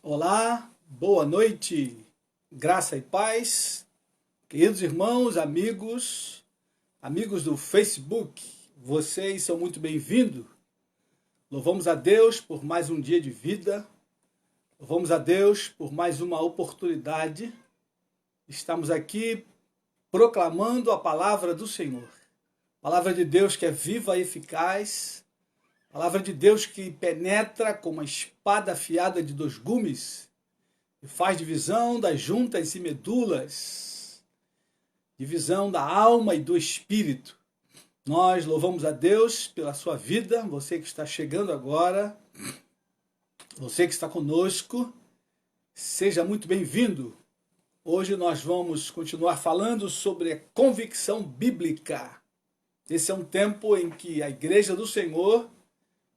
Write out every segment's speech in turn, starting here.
Olá, boa noite, graça e paz, queridos irmãos, amigos do Facebook, vocês são muito bem-vindos. Louvamos a Deus por mais um dia de vida, louvamos a Deus por mais uma oportunidade. Estamos aqui proclamando a palavra do Senhor, palavra de Deus que é viva e eficaz, palavra de Deus que penetra com uma espada afiada de dois gumes e faz divisão das juntas e medulas, divisão da alma e do espírito. Nós louvamos a Deus pela sua vida, você que está chegando agora, você que está conosco, seja muito bem-vindo. Hoje nós vamos continuar falando sobre a convicção bíblica. Esse é um tempo em que a Igreja do Senhor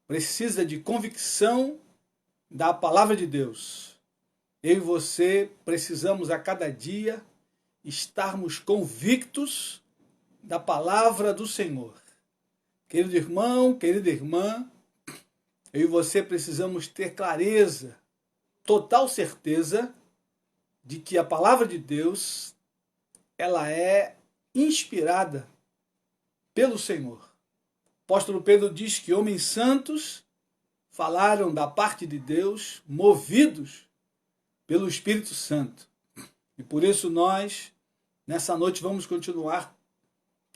precisa de convicção da palavra de Deus. Eu e você precisamos a cada dia estarmos convictos da palavra do Senhor. Querido irmão, querida irmã, eu e você precisamos ter clareza, total certeza de que a palavra de Deus, ela é inspirada pelo Senhor. O apóstolo Pedro diz que homens santos falaram da parte de Deus, movidos pelo Espírito Santo. E por isso nós, nessa noite, vamos continuar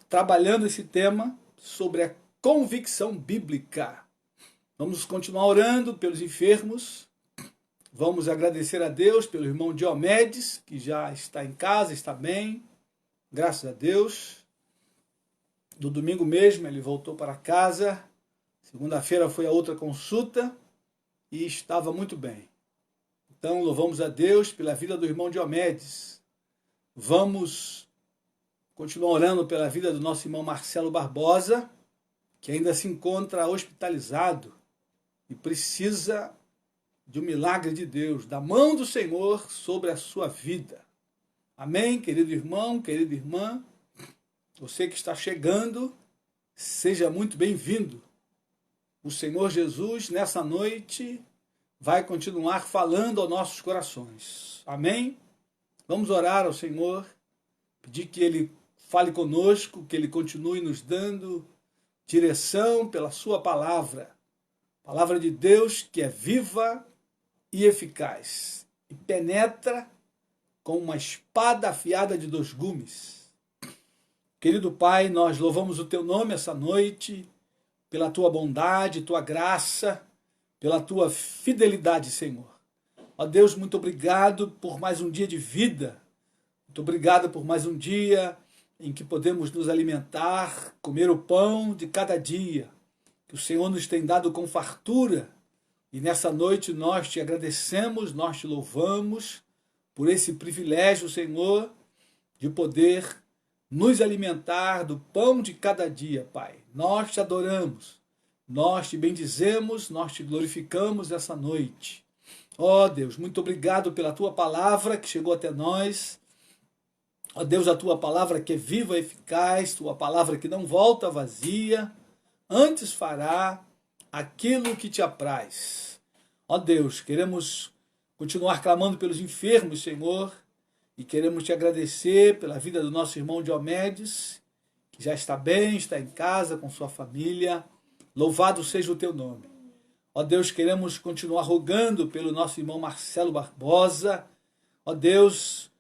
trabalhando esse tema sobre a convicção bíblica. Vamos continuar orando pelos enfermos. Vamos agradecer a Deus pelo irmão Diomedes, que já está em casa, está bem. Graças a Deus. No domingo mesmo ele voltou para casa, segunda-feira foi a outra consulta e estava muito bem. Então louvamos a Deus pela vida do irmão Diomedes. Vamos continuar orando pela vida do nosso irmão Marcelo Barbosa, que ainda se encontra hospitalizado e precisa de um milagre de Deus, da mão do Senhor sobre a sua vida. Amém, querido irmão, querida irmã? Você que está chegando, seja muito bem-vindo. O Senhor Jesus, nessa noite, vai continuar falando aos nossos corações. Amém? Vamos orar ao Senhor, pedir que Ele fale conosco, que Ele continue nos dando direção pela sua palavra. Palavra de Deus que é viva e eficaz e penetra com uma espada afiada de dois gumes. Querido Pai, nós louvamos o Teu nome essa noite, pela Tua bondade, Tua graça, pela Tua fidelidade, Senhor. Ó Deus, muito obrigado por mais um dia de vida, muito obrigado por mais um dia em que podemos nos alimentar, comer o pão de cada dia, que o Senhor nos tem dado com fartura, e nessa noite nós Te agradecemos, nós Te louvamos por esse privilégio, Senhor, de poder nos alimentar do pão de cada dia, Pai. Nós Te adoramos, nós Te bendizemos, nós Te glorificamos essa noite. Ó Deus, muito obrigado pela Tua palavra que chegou até nós. Ó Deus, a Tua palavra que é viva e eficaz, Tua palavra que não volta vazia, antes fará aquilo que Te apraz. Ó Deus, queremos continuar clamando pelos enfermos, Senhor, e queremos Te agradecer pela vida do nosso irmão Diomedes, que já está bem, está em casa com sua família. Louvado seja o Teu nome. Ó Deus, queremos continuar rogando pelo nosso irmão Marcelo Barbosa. Ó Deus,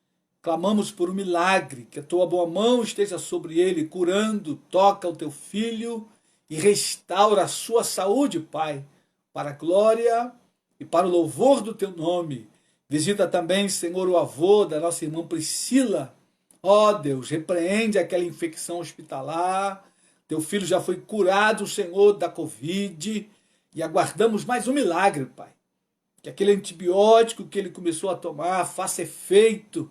clamamos por um milagre, que a Tua boa mão esteja sobre ele, curando, toca o Teu filho e restaura a sua saúde, Pai, para a glória e para o louvor do Teu nome. Visita também, Senhor, o avô da nossa irmã Priscila. Ó Deus, repreende aquela infecção hospitalar. Teu filho já foi curado, Senhor, da Covid. E aguardamos mais um milagre, Pai. Que aquele antibiótico que ele começou a tomar faça efeito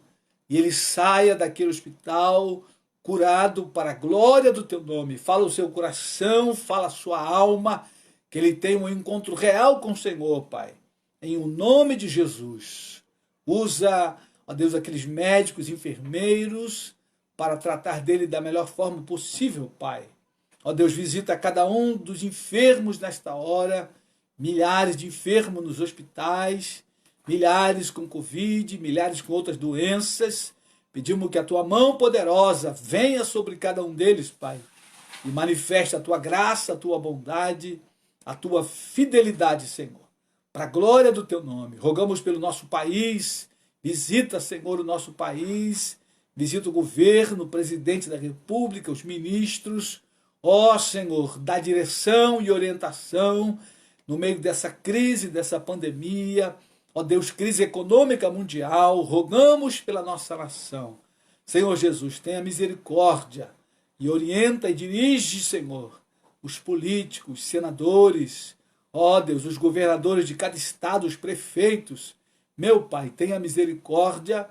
e ele saia daquele hospital curado para a glória do Teu nome. Fala o seu coração, fala a sua alma, que ele tenha um encontro real com o Senhor, Pai. Em o nome de Jesus, usa, ó Deus, aqueles médicos, enfermeiros, para tratar dele da melhor forma possível, Pai. Ó Deus, visita cada um dos enfermos nesta hora, milhares de enfermos nos hospitais, milhares com Covid, milhares com outras doenças. Pedimos que a tua mão poderosa venha sobre cada um deles, Pai, e manifeste a tua graça, a tua bondade, a tua fidelidade, Senhor, para a glória do teu nome. Rogamos pelo nosso país, visita, Senhor, o nosso país, visita o governo, o presidente da República, os ministros. Ó Senhor, dá direção e orientação no meio dessa crise, dessa pandemia. Ó Deus, crise econômica mundial, rogamos pela nossa nação. Senhor Jesus, tenha misericórdia e orienta e dirige, Senhor, os políticos, senadores, ó Deus, os governadores de cada estado, os prefeitos. Meu Pai, tenha misericórdia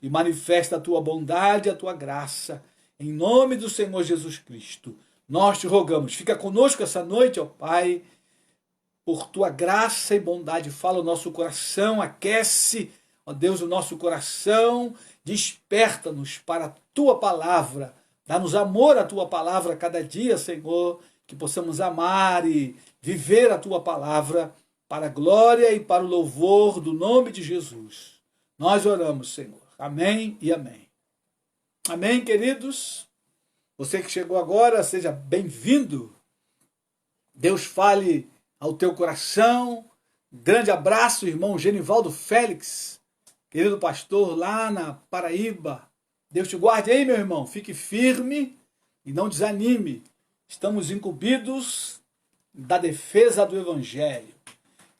e manifesta a tua bondade, a tua graça, em nome do Senhor Jesus Cristo. Nós te rogamos, fica conosco essa noite, ó Pai, por tua graça e bondade, fala o nosso coração, aquece, ó Deus, o nosso coração, desperta-nos para a tua palavra, dá-nos amor à tua palavra cada dia, Senhor, que possamos amar e viver a tua palavra para a glória e para o louvor do nome de Jesus. Nós oramos, Senhor. Amém e amém. Amém, queridos? Você que chegou agora, seja bem-vindo. Deus fale ao teu coração. Grande abraço, irmão Genivaldo Félix, querido pastor lá na Paraíba. Deus te guarde aí, meu irmão. Fique firme e não desanime. Estamos incumbidos da defesa do Evangelho.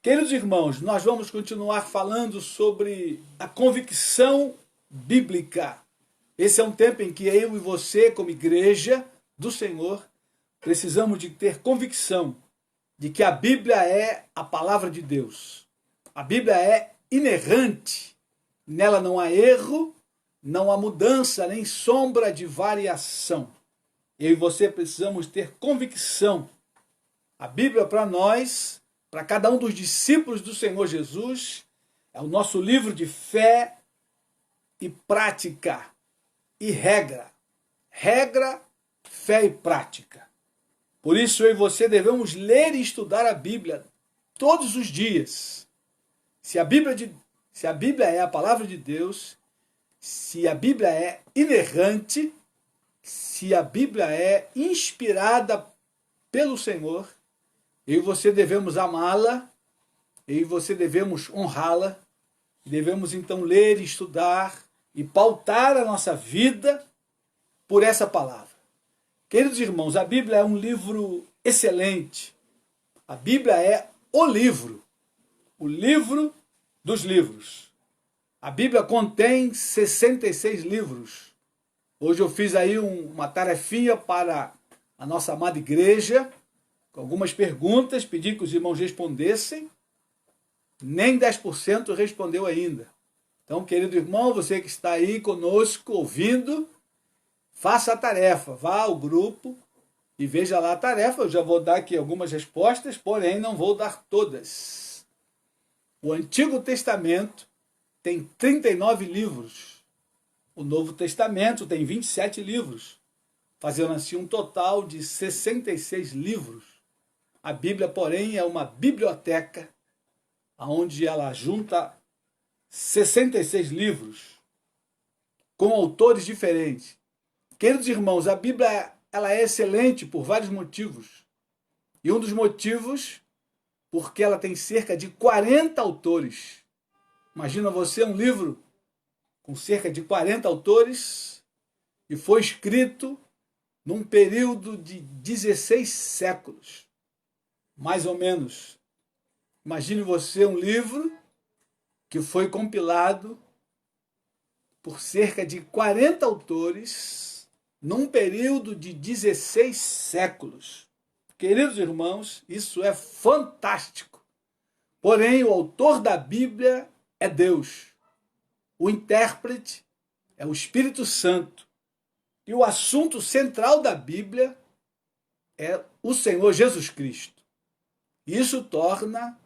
Queridos irmãos, nós vamos continuar falando sobre a convicção bíblica. Esse é um tempo em que eu e você, como igreja do Senhor, precisamos de ter convicção de que a Bíblia é a palavra de Deus. A Bíblia é inerrante. Nela não há erro, não há mudança, nem sombra de variação. Eu e você precisamos ter convicção. A Bíblia para nós, para cada um dos discípulos do Senhor Jesus, é o nosso livro de fé e prática e regra. Regra, fé e prática. Por isso eu e você devemos ler e estudar a Bíblia todos os dias. Se a Bíblia é a palavra de Deus, se a Bíblia é inerrante, se a Bíblia é inspirada pelo Senhor, eu e você devemos amá-la, eu e você devemos honrá-la, devemos então ler, estudar e pautar a nossa vida por essa palavra. Queridos irmãos, a Bíblia é um livro excelente. A Bíblia é o livro dos livros. A Bíblia contém 66 livros. Hoje eu fiz aí uma tarefinha para a nossa amada igreja, com algumas perguntas, pedi que os irmãos respondessem. Nem 10% respondeu ainda. Então, querido irmão, você que está aí conosco, ouvindo, faça a tarefa, vá ao grupo e veja lá a tarefa. Eu já vou dar aqui algumas respostas, porém não vou dar todas. O Antigo Testamento tem 39 livros. O Novo Testamento tem 27 livros, fazendo assim um total de 66 livros. A Bíblia, porém, é uma biblioteca, onde ela junta 66 livros, com autores diferentes. Queridos irmãos, a Bíblia ela é excelente por vários motivos. E um dos motivos, porque ela tem cerca de 40 autores. Imagina você um livro com cerca de 40 autores e foi escrito num período de 16 séculos, mais ou menos. Imagine você um livro que foi compilado por cerca de 40 autores num período de 16 séculos. Queridos irmãos, isso é fantástico. Porém, o autor da Bíblia é Deus. O intérprete é o Espírito Santo. E o assunto central da Bíblia é o Senhor Jesus Cristo. Isso torna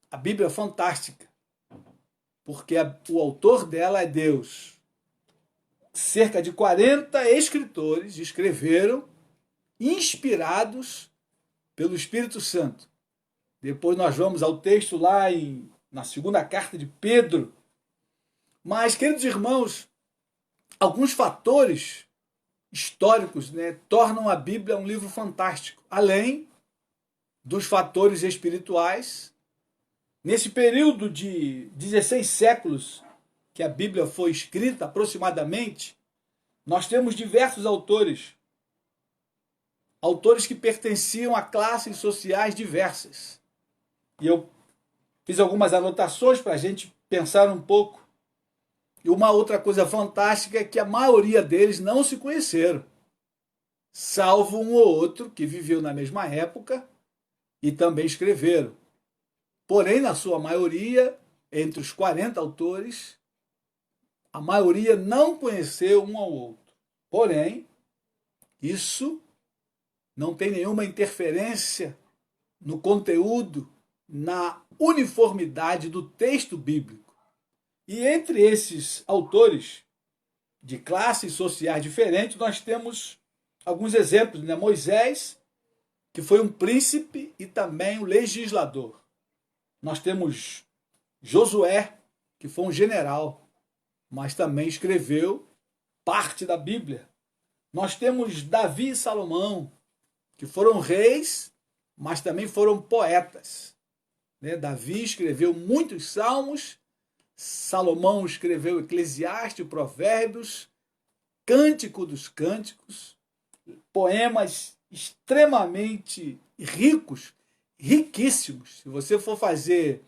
a Bíblia fantástica, porque o autor dela é Deus. Cerca de 40 escritores escreveram, inspirados pelo Espírito Santo. Depois nós vamos ao texto lá em na segunda carta de Pedro. Mas, queridos irmãos, alguns fatores históricos, tornam a Bíblia um livro fantástico, além dos fatores espirituais. Nesse período de 16 séculos que a Bíblia foi escrita, aproximadamente, nós temos diversos autores que pertenciam a classes sociais diversas. E eu fiz algumas anotações para a gente pensar um pouco. E uma outra coisa fantástica é que a maioria deles não se conheceram, salvo um ou outro que viveu na mesma época e também escreveram. Porém, na sua maioria, entre os 40 autores, a maioria não conheceu um ao outro. Porém, isso não tem nenhuma interferência no conteúdo, na uniformidade do texto bíblico. E entre esses autores de classes sociais diferentes, nós temos alguns exemplos. Moisés, que foi um príncipe e também um legislador. Nós temos Josué, que foi um general, mas também escreveu parte da Bíblia. Nós temos Davi e Salomão, que foram reis, mas também foram poetas. Davi escreveu muitos salmos, Salomão escreveu Eclesiastes, Provérbios, Cântico dos Cânticos, poemas extremamente ricos, riquíssimos. Se você for fazer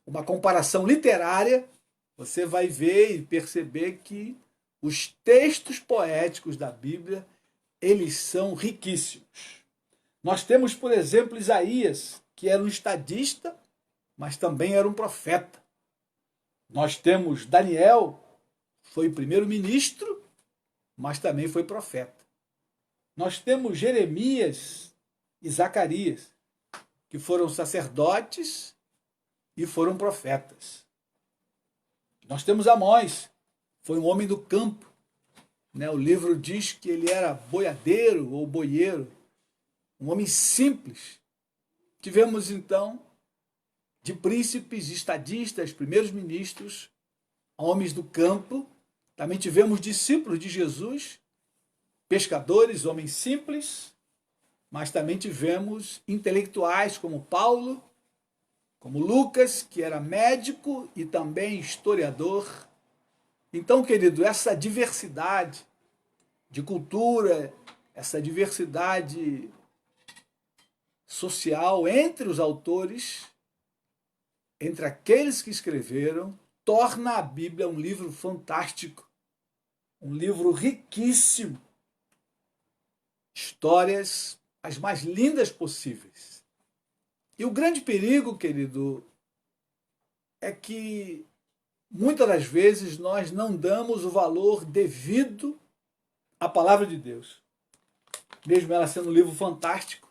uma comparação literária, você vai ver e perceber que os textos poéticos da Bíblia, eles são riquíssimos. Nós temos, por exemplo, Isaías, que era um estadista, mas também era um profeta. Nós temos Daniel, foi primeiro-ministro, mas também foi profeta. Nós temos Jeremias e Zacarias, que foram sacerdotes e foram profetas. Nós temos Amós, foi um homem do campo. O livro diz que ele era boiadeiro ou boieiro, um homem simples. Tivemos, então, de príncipes, estadistas, primeiros ministros, homens do campo. Também tivemos discípulos de Jesus, pescadores, homens simples, mas também tivemos intelectuais como Paulo, como Lucas, que era médico e também historiador. Então, querido, essa diversidade de cultura, essa diversidade social entre os autores, entre aqueles que escreveram, torna a Bíblia um livro fantástico, um livro riquíssimo, histórias as mais lindas possíveis. E o grande perigo, querido, é que muitas das vezes nós não damos o valor devido à palavra de Deus. Mesmo ela sendo um livro fantástico,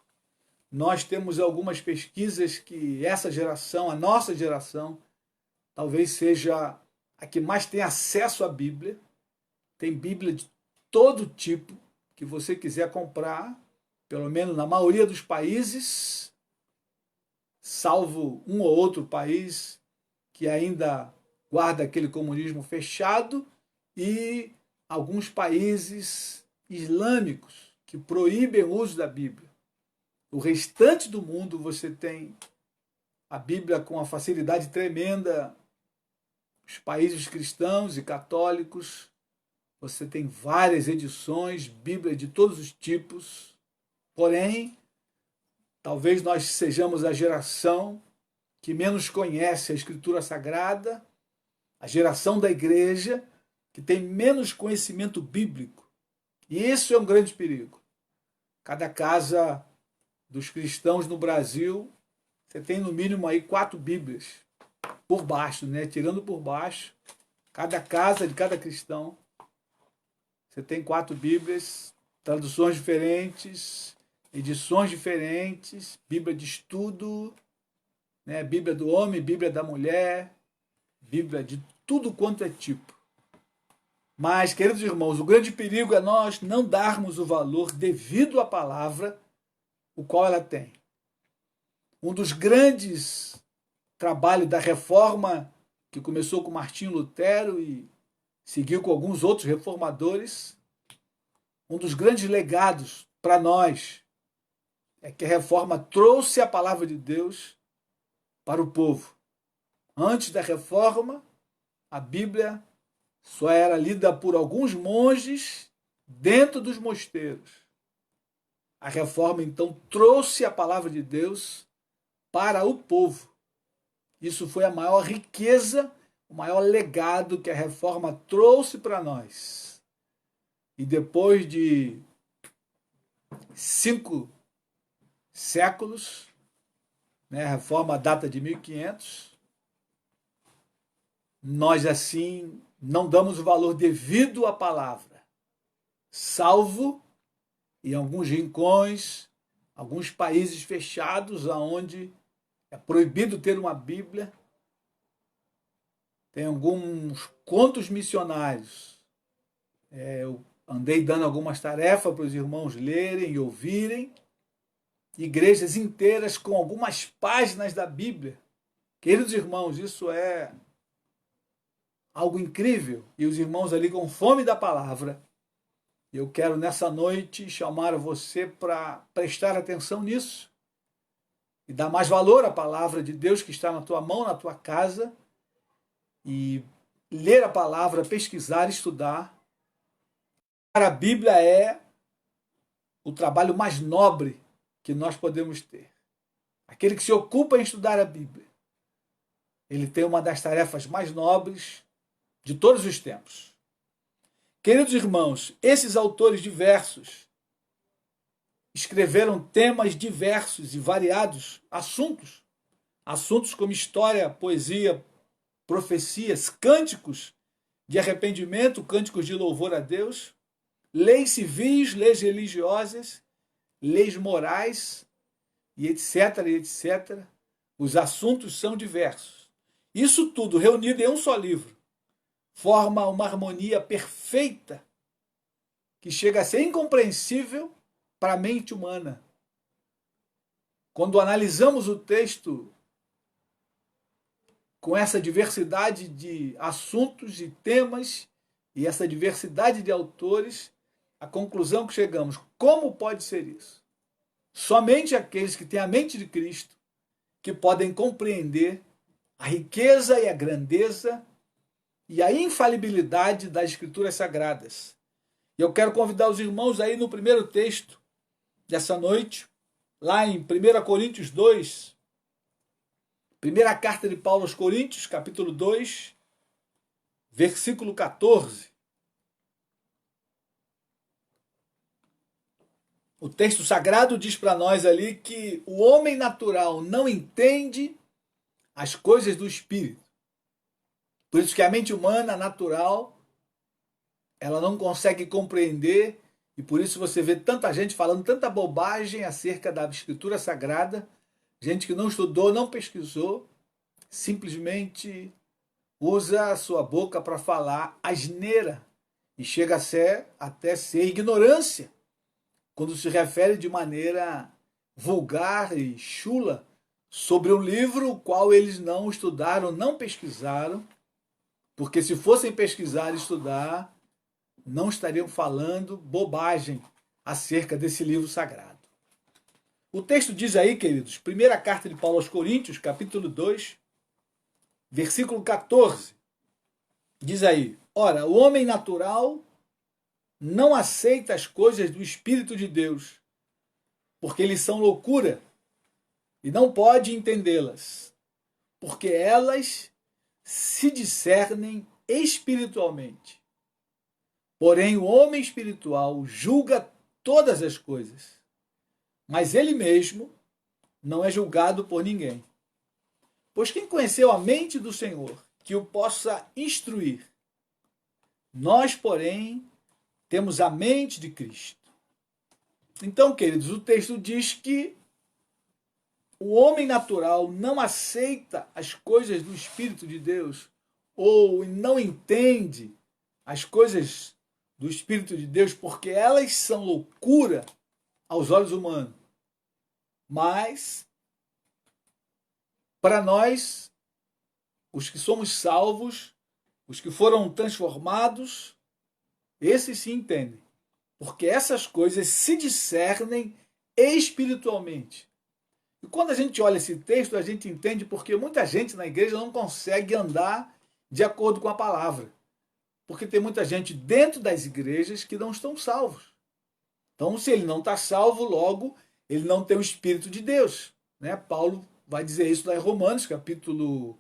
nós temos algumas pesquisas que essa geração, a nossa geração, talvez seja a que mais tem acesso à Bíblia. Tem Bíblia de todo tipo que você quiser comprar, pelo menos na maioria dos países, salvo um ou outro país que ainda guarda aquele comunismo fechado, e alguns países islâmicos que proíbem o uso da Bíblia. O restante do mundo você tem a Bíblia com uma facilidade tremenda. Os países cristãos e católicos, você tem várias edições, Bíblia de todos os tipos. Porém, talvez nós sejamos a geração que menos conhece a Escritura Sagrada, a geração da igreja que tem menos conhecimento bíblico. E isso é um grande perigo. Cada casa dos cristãos no Brasil, você tem no mínimo aí 4 Bíblias por baixo, tirando por baixo, cada casa de cada cristão, você tem 4 Bíblias, traduções diferentes, edições diferentes, Bíblia de estudo, Bíblia do homem, Bíblia da mulher, Bíblia de tudo quanto é tipo. Mas, queridos irmãos, o grande perigo é nós não darmos o valor devido à palavra, o qual ela tem. Um dos grandes trabalho da reforma que começou com Martinho Lutero e seguiu com alguns outros reformadores, um dos grandes legados para nós é que a reforma trouxe a palavra de Deus para o povo. Antes da reforma, a Bíblia só era lida por alguns monges dentro dos mosteiros. A reforma, então, trouxe a palavra de Deus para o povo. Isso foi a maior riqueza, o maior legado que a reforma trouxe para nós. E depois de 5 séculos, né, a reforma data de 1500, nós assim não damos o valor devido à palavra, salvo em alguns rincões, alguns países fechados, onde é proibido ter uma Bíblia. Tem alguns contos missionários. Eu andei dando algumas tarefas para os irmãos lerem e ouvirem. Igrejas inteiras com algumas páginas da Bíblia. Queridos irmãos, isso é algo incrível. E os irmãos ali com fome da palavra. Eu quero nessa noite chamar você para prestar atenção nisso e dar mais valor à palavra de Deus que está na tua mão, na tua casa, e ler a palavra, pesquisar, estudar. A Bíblia é o trabalho mais nobre que nós podemos ter. Aquele que se ocupa em estudar a Bíblia, ele tem uma das tarefas mais nobres de todos os tempos. Queridos irmãos, esses autores diversos escreveram temas diversos e variados, assuntos como história, poesia, profecias, cânticos de arrependimento, cânticos de louvor a Deus, leis civis, leis religiosas, leis morais, e etc, e etc. Os assuntos são diversos. Isso tudo reunido em um só livro forma uma harmonia perfeita que chega a ser incompreensível para a mente humana. Quando analisamos o texto com essa diversidade de assuntos e temas e essa diversidade de autores, a conclusão que chegamos, como pode ser isso? Somente aqueles que têm a mente de Cristo que podem compreender a riqueza e a grandeza e a infalibilidade das Escrituras Sagradas. E eu quero convidar os irmãos aí no primeiro texto dessa noite, lá em 1 Coríntios 2, primeira carta de Paulo aos Coríntios, capítulo 2, versículo 14. O texto sagrado diz para nós ali que o homem natural não entende as coisas do Espírito. Por isso que a mente humana natural, ela não consegue compreender, e por isso você vê tanta gente falando tanta bobagem acerca da Escritura Sagrada, gente que não estudou, não pesquisou, simplesmente usa a sua boca para falar asneira, e chega a ser, até ser ignorância, quando se refere de maneira vulgar e chula sobre um livro o qual eles não estudaram, não pesquisaram, porque se fossem pesquisar e estudar, não estariam falando bobagem acerca desse livro sagrado. O texto diz aí, queridos, primeira carta de Paulo aos Coríntios, capítulo 2, versículo 14, diz aí: ora, o homem natural não aceita as coisas do Espírito de Deus, porque eles são loucura, e não pode entendê-las, porque elas se discernem espiritualmente. Porém, o homem espiritual julga todas as coisas, mas ele mesmo não é julgado por ninguém. Pois quem conheceu a mente do Senhor, que o possa instruir? Nós, porém, temos a mente de Cristo. Então, queridos, o texto diz que o homem natural não aceita as coisas do Espírito de Deus, ou não entende as coisas do Espírito de Deus, porque elas são loucura aos olhos humanos. Mas Para nós, os que somos salvos, os que foram transformados, esses se entendem. Porque essas coisas se discernem espiritualmente. E quando a gente olha esse texto, a gente entende porque muita gente na igreja não consegue andar de acordo com a palavra. Porque tem muita gente dentro das igrejas que não estão salvos. Então, se ele não está salvo, logo, ele não tem o Espírito de Deus. Né? Paulo vai dizer isso lá em Romanos, capítulo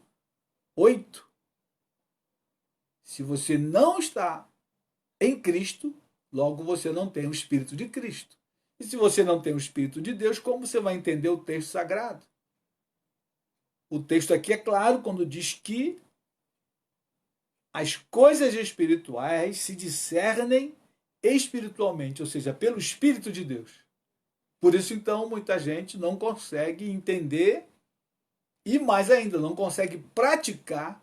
8. Se você não está em Cristo, logo você não tem o Espírito de Cristo. E se você não tem o Espírito de Deus, como você vai entender o texto sagrado? O texto aqui é claro quando diz que as coisas espirituais se discernem espiritualmente, ou seja, pelo Espírito de Deus. Por isso, então, muita gente não consegue entender e, mais ainda, não consegue praticar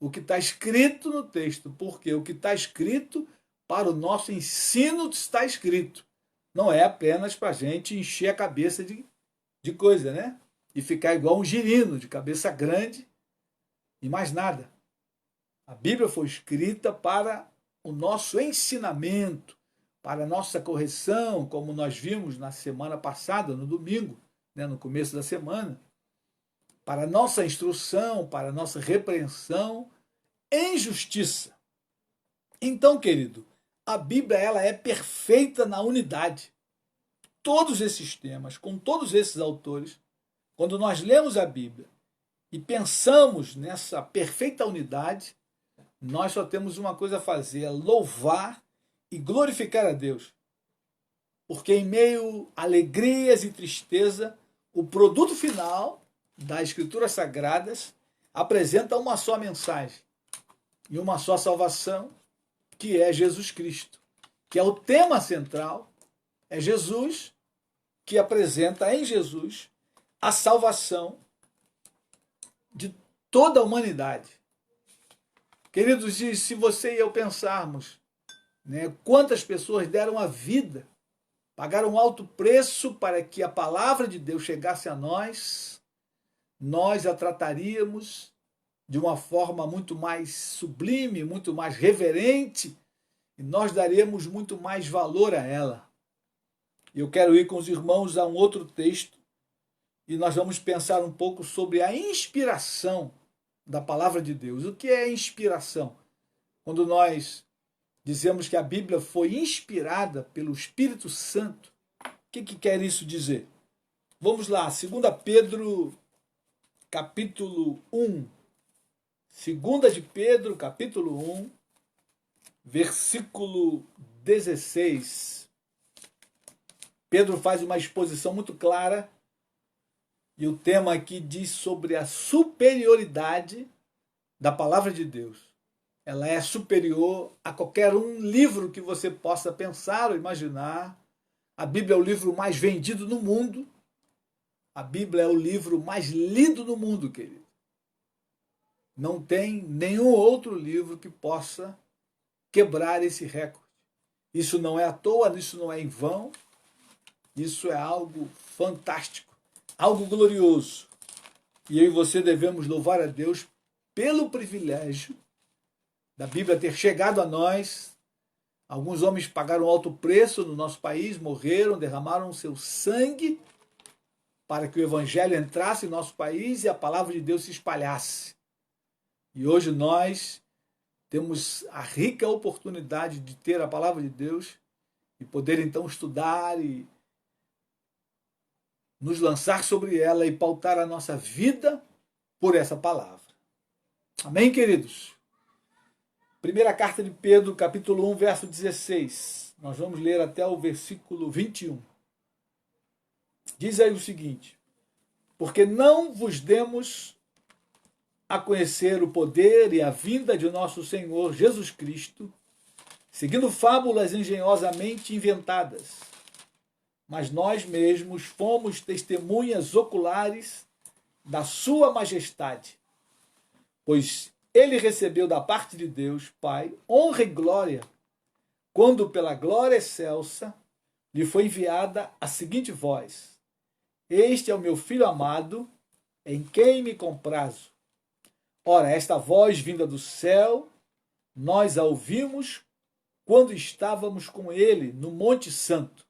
o que está escrito no texto, porque o que está escrito, para o nosso ensino, está escrito. Não é apenas para a gente encher a cabeça de coisa, né? E ficar igual um girino, de cabeça grande e mais nada. A Bíblia foi escrita para o nosso ensinamento, para a nossa correção, como nós vimos na semana passada, no domingo, né, no começo da semana, para a nossa instrução, para a nossa repreensão em justiça. Então, querido, a Bíblia ela é perfeita na unidade. Todos esses temas, com todos esses autores, quando nós lemos a Bíblia e pensamos nessa perfeita unidade, nós só temos uma coisa a fazer, é louvar e glorificar a Deus. Porque em meio a alegrias e tristeza, o produto final das Escrituras Sagradas apresenta uma só mensagem e uma só salvação, que é Jesus Cristo, que é o tema central, é Jesus, que apresenta em Jesus a salvação de toda a humanidade. Queridos, se você e eu pensarmos, né, quantas pessoas deram a vida, pagaram um alto preço para que a palavra de Deus chegasse a nós, nós a trataríamos de uma forma muito mais sublime, muito mais reverente, e nós daremos muito mais valor a ela. Eu quero ir com os irmãos a um outro texto, e nós vamos pensar um pouco sobre a inspiração da palavra de Deus. O que é inspiração? Quando nós dizemos que a Bíblia foi inspirada pelo Espírito Santo, o que quer isso dizer? Vamos lá, 2 Pedro, capítulo 1. 2 de Pedro, capítulo 1, versículo 16. Pedro faz uma exposição muito clara e o tema aqui diz sobre a superioridade da palavra de Deus. Ela é superior a qualquer um livro que você possa pensar ou imaginar. A Bíblia é o livro mais vendido no mundo. A Bíblia é o livro mais lido no mundo, querido. Não tem nenhum outro livro que possa quebrar esse recorde. Isso não é à toa, isso não é em vão. Isso é algo fantástico, algo glorioso. E eu e você devemos louvar a Deus pelo privilégio da Bíblia ter chegado a nós. Alguns homens pagaram alto preço no nosso país, morreram, derramaram seu sangue para que o Evangelho entrasse em nosso país e a palavra de Deus se espalhasse. E hoje nós temos a rica oportunidade de ter a palavra de Deus e poder então estudar e nos lançar sobre ela e pautar a nossa vida por essa palavra. Amém, queridos? Primeira carta de Pedro, capítulo 1, verso 16. Nós vamos ler até o versículo 21. Diz aí o seguinte: porque não vos demos a conhecer o poder e a vinda de nosso Senhor Jesus Cristo, seguindo fábulas engenhosamente inventadas, mas nós mesmos fomos testemunhas oculares da sua majestade, pois ele recebeu da parte de Deus, Pai, honra e glória, quando pela glória excelsa lhe foi enviada a seguinte voz: este é o meu Filho amado, em quem me comprazo. Ora, esta voz vinda do céu, nós a ouvimos quando estávamos com ele no Monte Santo.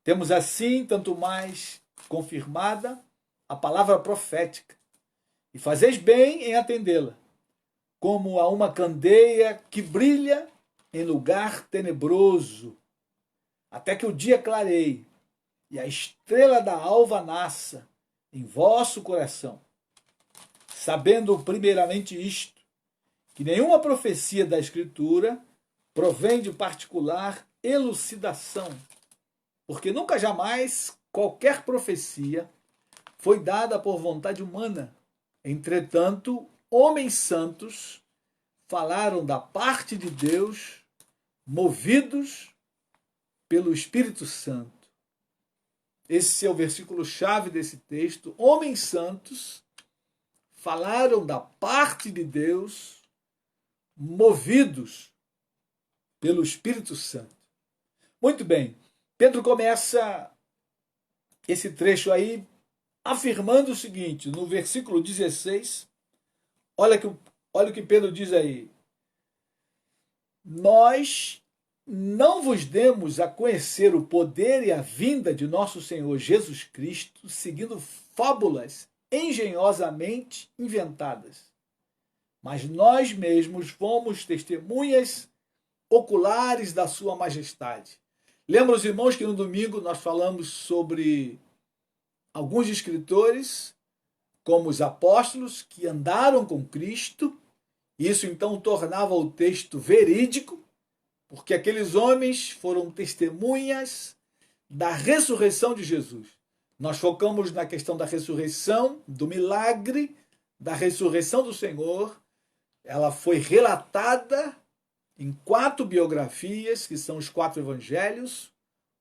Temos assim, tanto mais confirmada, a palavra profética, e fazeis bem em atendê-la, como a uma candeia que brilha em lugar tenebroso, até que o dia clareie e a estrela da alva nasça em vosso coração. Sabendo primeiramente isto, que nenhuma profecia da Escritura provém de particular elucidação, porque nunca jamais qualquer profecia foi dada por vontade humana. Entretanto, homens santos falaram da parte de Deus, movidos pelo Espírito Santo. Esse é o versículo-chave desse texto. Homens santos falaram da parte de Deus, movidos pelo Espírito Santo. Muito bem, Pedro começa esse trecho aí afirmando o seguinte, no versículo 16, olha o que Pedro diz aí. Nós não vos demos a conhecer o poder e a vinda de nosso Senhor Jesus Cristo, seguindo fábulas engenhosamente inventadas, mas nós mesmos fomos testemunhas oculares da sua majestade. Lembra os irmãos que no domingo nós falamos sobre alguns escritores, como os apóstolos, que andaram com Cristo. Isso então tornava o texto verídico, porque aqueles homens foram testemunhas da ressurreição de Jesus. Nós focamos na questão da ressurreição, do milagre da ressurreição do Senhor. Ela foi relatada em 4 biografias, que são os 4 evangelhos,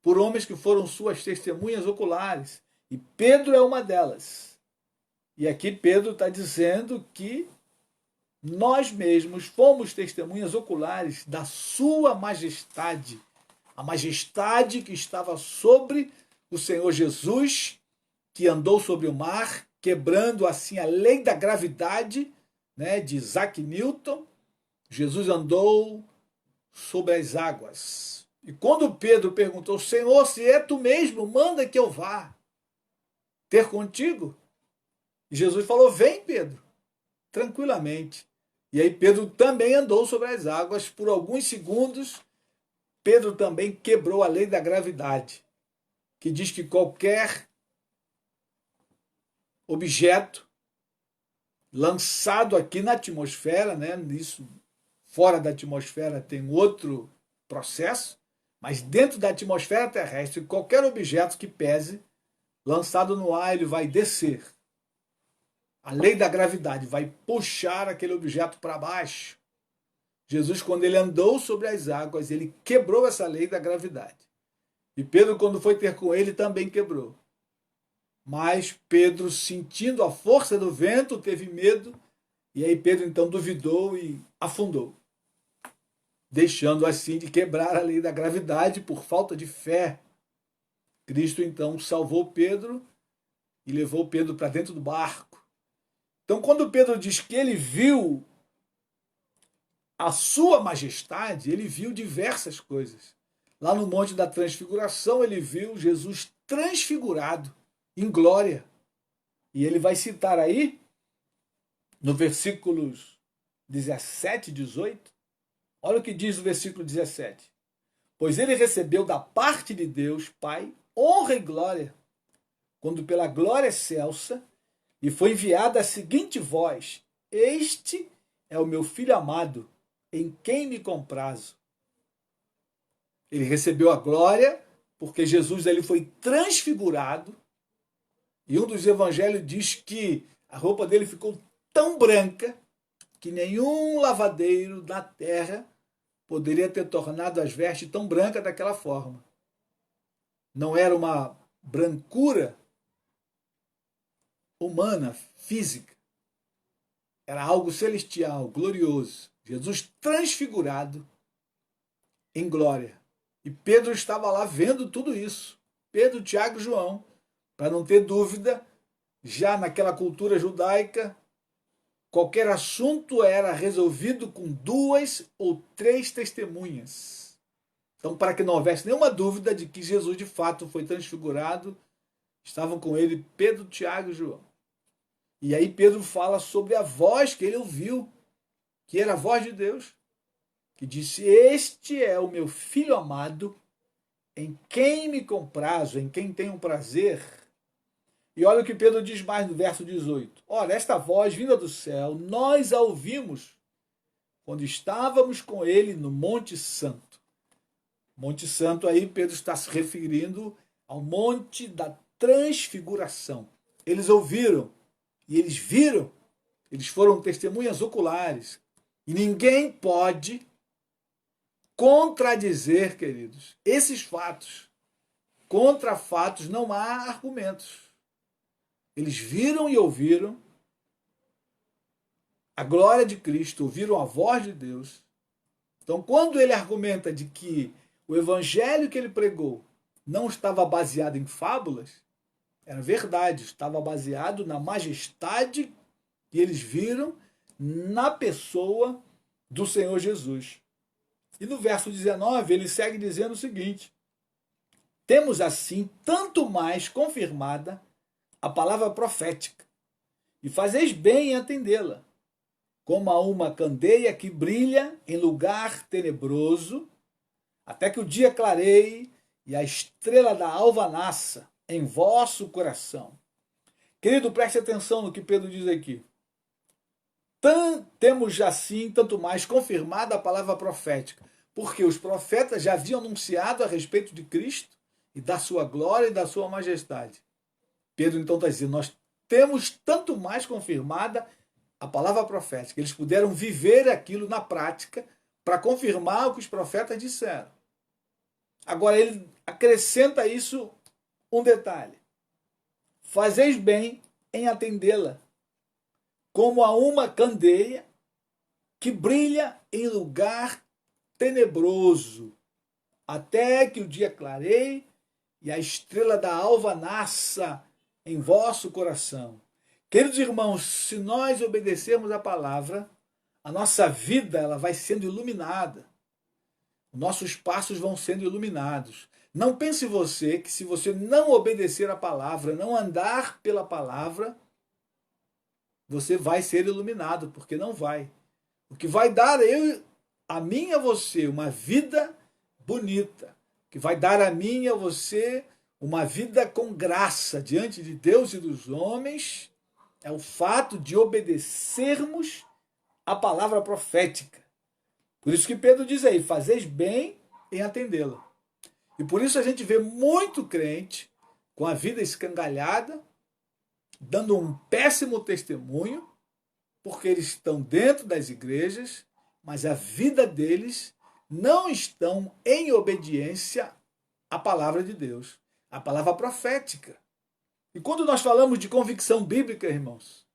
por homens que foram suas testemunhas oculares. E Pedro é uma delas. E aqui Pedro está dizendo que nós mesmos fomos testemunhas oculares da sua majestade. A majestade que estava sobre o Senhor Jesus, que andou sobre o mar, quebrando assim a lei da gravidade, né, de Isaac Newton. Jesus andou sobre as águas. E quando Pedro perguntou, Senhor, se é tu mesmo, manda que eu vá ter contigo. E Jesus falou, vem Pedro, tranquilamente. E aí Pedro também andou sobre as águas por alguns segundos. Pedro também quebrou a lei da gravidade, que diz que qualquer objeto lançado aqui na atmosfera, né, isso fora da atmosfera tem outro processo, mas dentro da atmosfera terrestre, qualquer objeto que pese, lançado no ar, ele vai descer. A lei da gravidade vai puxar aquele objeto para baixo. Jesus, quando ele andou sobre as águas, ele quebrou essa lei da gravidade. E Pedro, quando foi ter com ele, também quebrou. Mas Pedro, sentindo a força do vento, teve medo, e aí Pedro então duvidou e afundou, deixando assim de quebrar a lei da gravidade por falta de fé. Cristo então salvou Pedro e levou Pedro para dentro do barco. Então, quando Pedro diz que ele viu a sua majestade, ele viu diversas coisas. Lá no Monte da Transfiguração, ele viu Jesus transfigurado em glória. E ele vai citar aí, no versículos 17 e 18, olha o que diz o versículo 17. Pois ele recebeu da parte de Deus, Pai, honra e glória, quando pela glória excelsa e foi enviada a seguinte voz, este é o meu filho amado, em quem me comprazo. Ele recebeu a glória porque Jesus ele foi transfigurado, e um dos evangelhos diz que a roupa dele ficou tão branca que nenhum lavadeiro na terra poderia ter tornado as vestes tão brancas daquela forma. Não era uma brancura humana, física. Era algo celestial, glorioso. Jesus transfigurado em glória. E Pedro estava lá vendo tudo isso. Pedro, Tiago e João, para não ter dúvida, já naquela cultura judaica, qualquer assunto era resolvido com 2 ou 3 testemunhas. Então, para que não houvesse nenhuma dúvida de que Jesus de fato foi transfigurado, estavam com ele Pedro, Tiago e João. E aí Pedro fala sobre a voz que ele ouviu, que era a voz de Deus, que disse: "Este é o meu filho amado, em quem me comprazo, em quem tenho prazer." E olha o que Pedro diz mais no verso 18. "Ora, esta voz vinda do céu, nós a ouvimos quando estávamos com ele no Monte Santo." Monte Santo aí Pedro está se referindo ao Monte da Transfiguração. Eles ouviram e eles viram, eles foram testemunhas oculares. E ninguém pode contradizer, queridos, esses fatos. Contra fatos não há argumentos. Eles viram e ouviram a glória de Cristo, ouviram a voz de Deus. Então, quando ele argumenta de que o evangelho que ele pregou não estava baseado em fábulas, era verdade, estava baseado na majestade que eles viram na pessoa do Senhor Jesus. E no verso 19 ele segue dizendo o seguinte: "Temos assim tanto mais confirmada a palavra profética, e fazeis bem em atendê-la, como a uma candeia que brilha em lugar tenebroso, até que o dia clareie e a estrela da alva nasça em vosso coração." Querido, preste atenção no que Pedro diz aqui. Temos assim tanto mais confirmada a palavra profética, porque os profetas já haviam anunciado a respeito de Cristo e da sua glória e da sua majestade. Pedro então está dizendo: nós temos tanto mais confirmada a palavra profética. Eles puderam viver aquilo na prática para confirmar o que os profetas disseram. Agora ele acrescenta a isso um detalhe: fazeis bem em atendê-la, como a uma candeia que brilha em lugar tenebroso, até que o dia clareie e a estrela da alva nasça em vosso coração. Queridos irmãos, se nós obedecermos a palavra, a nossa vida ela vai sendo iluminada. Nossos passos vão sendo iluminados. Não pense você que se você não obedecer a palavra, não andar pela palavra, você vai ser iluminado, porque não vai. O que vai dar a mim e a você uma vida bonita, que vai dar a mim e a você uma vida com graça diante de Deus e dos homens, é o fato de obedecermos a palavra profética. Por isso que Pedro diz aí: fazeis bem em atendê-la. E por isso a gente vê muito crente com a vida escangalhada, dando um péssimo testemunho, porque eles estão dentro das igrejas, mas a vida deles não estão em obediência à palavra de Deus, à palavra profética. E quando nós falamos de convicção bíblica, irmãos,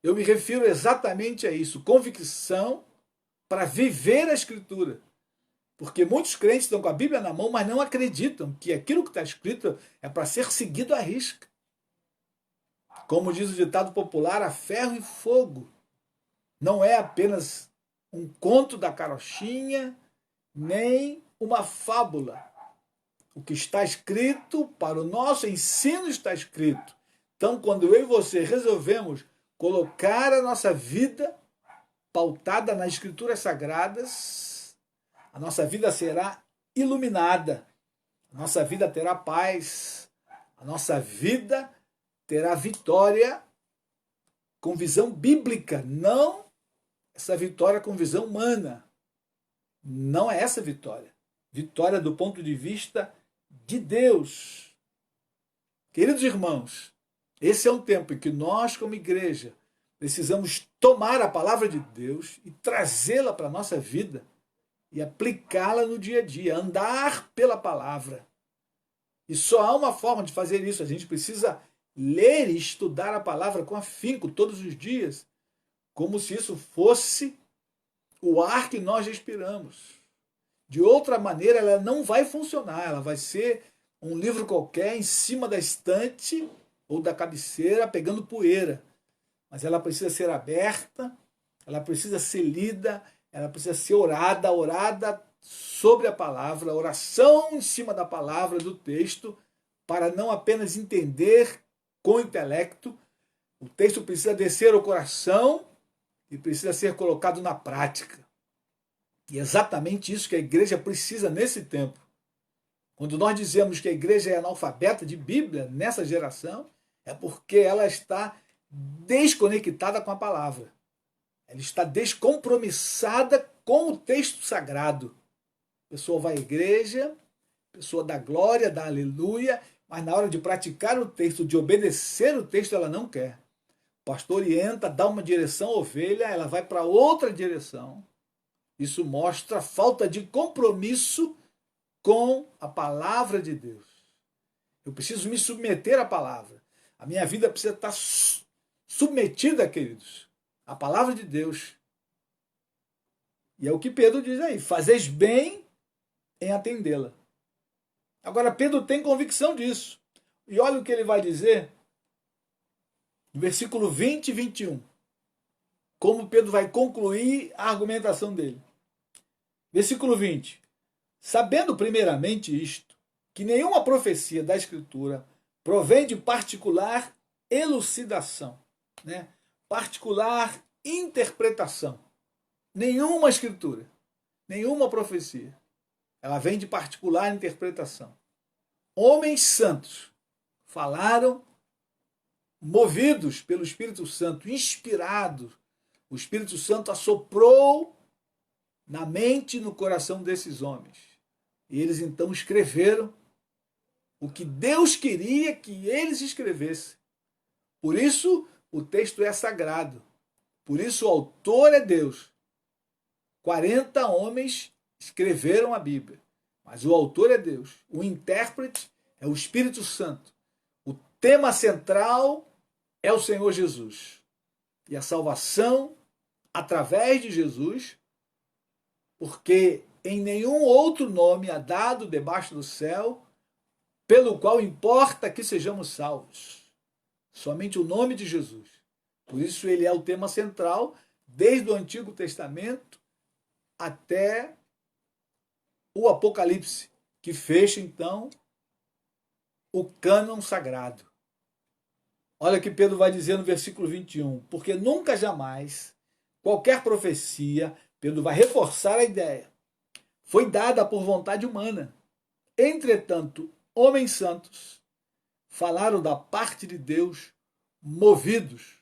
eu me refiro exatamente a isso: convicção para viver a Escritura. Porque muitos crentes estão com a Bíblia na mão, mas não acreditam que aquilo que está escrito é para ser seguido à risca. Como diz o ditado popular, a ferro e fogo. Não é apenas um conto da carochinha, nem uma fábula. O que está escrito, para o nosso ensino está escrito. Então, quando eu e você resolvemos colocar a nossa vida pautada nas Escrituras Sagradas, a nossa vida será iluminada, a nossa vida terá paz, a nossa vida terá vitória com visão bíblica, não essa vitória com visão humana. Não é essa vitória. Vitória do ponto de vista de Deus. Queridos irmãos, esse é um tempo em que nós, como igreja, precisamos tomar a palavra de Deus e trazê-la para a nossa vida e aplicá-la no dia a dia, andar pela palavra. E só há uma forma de fazer isso: a gente precisa ler e estudar a palavra com afinco todos os dias, como se isso fosse o ar que nós respiramos. De outra maneira, ela não vai funcionar, ela vai ser um livro qualquer em cima da estante, ou da cabeceira pegando poeira. Mas ela precisa ser aberta, ela precisa ser lida, ela precisa ser orada sobre a palavra, oração em cima da palavra, do texto, para não apenas entender com o intelecto. O texto precisa descer ao coração e precisa ser colocado na prática. E é exatamente isso que a igreja precisa nesse tempo. Quando nós dizemos que a igreja é analfabeta de Bíblia nessa geração, é porque ela está desconectada com a palavra. Ela está descompromissada com o texto sagrado. A pessoa vai à igreja, a pessoa dá glória, dá aleluia, mas na hora de praticar o texto, de obedecer o texto, ela não quer. O pastor orienta, dá uma direção à ovelha, ela vai para outra direção. Isso mostra falta de compromisso com a palavra de Deus. Eu preciso me submeter à palavra. A minha vida precisa estar submetida, queridos, à palavra de Deus. E é o que Pedro diz aí: fazeis bem em atendê-la. Agora, Pedro tem convicção disso. E olha o que ele vai dizer no versículo 20 e 21. Como Pedro vai concluir a argumentação dele. Versículo 20. Sabendo primeiramente isto, que nenhuma profecia da Escritura provém de particular elucidação, né? Particular interpretação. Nenhuma Escritura, nenhuma profecia, ela vem de particular interpretação. Homens santos falaram movidos pelo Espírito Santo, inspirados. O Espírito Santo assoprou na mente e no coração desses homens. E eles então escreveram o que Deus queria que eles escrevessem. Por isso o texto é sagrado. Por isso o autor é Deus. 40 homens escreveram a Bíblia, mas o autor é Deus. O intérprete é o Espírito Santo. O tema central é o Senhor Jesus. E a salvação através de Jesus, porque em nenhum outro nome há dado debaixo do céu pelo qual importa que sejamos salvos. Somente o nome de Jesus. Por isso ele é o tema central desde o Antigo Testamento até o Apocalipse, que fecha então o cânon sagrado. Olha o que Pedro vai dizer no versículo 21. Porque nunca jamais qualquer profecia, Pedro vai reforçar a ideia, foi dada por vontade humana. Entretanto, homens santos falaram da parte de Deus, movidos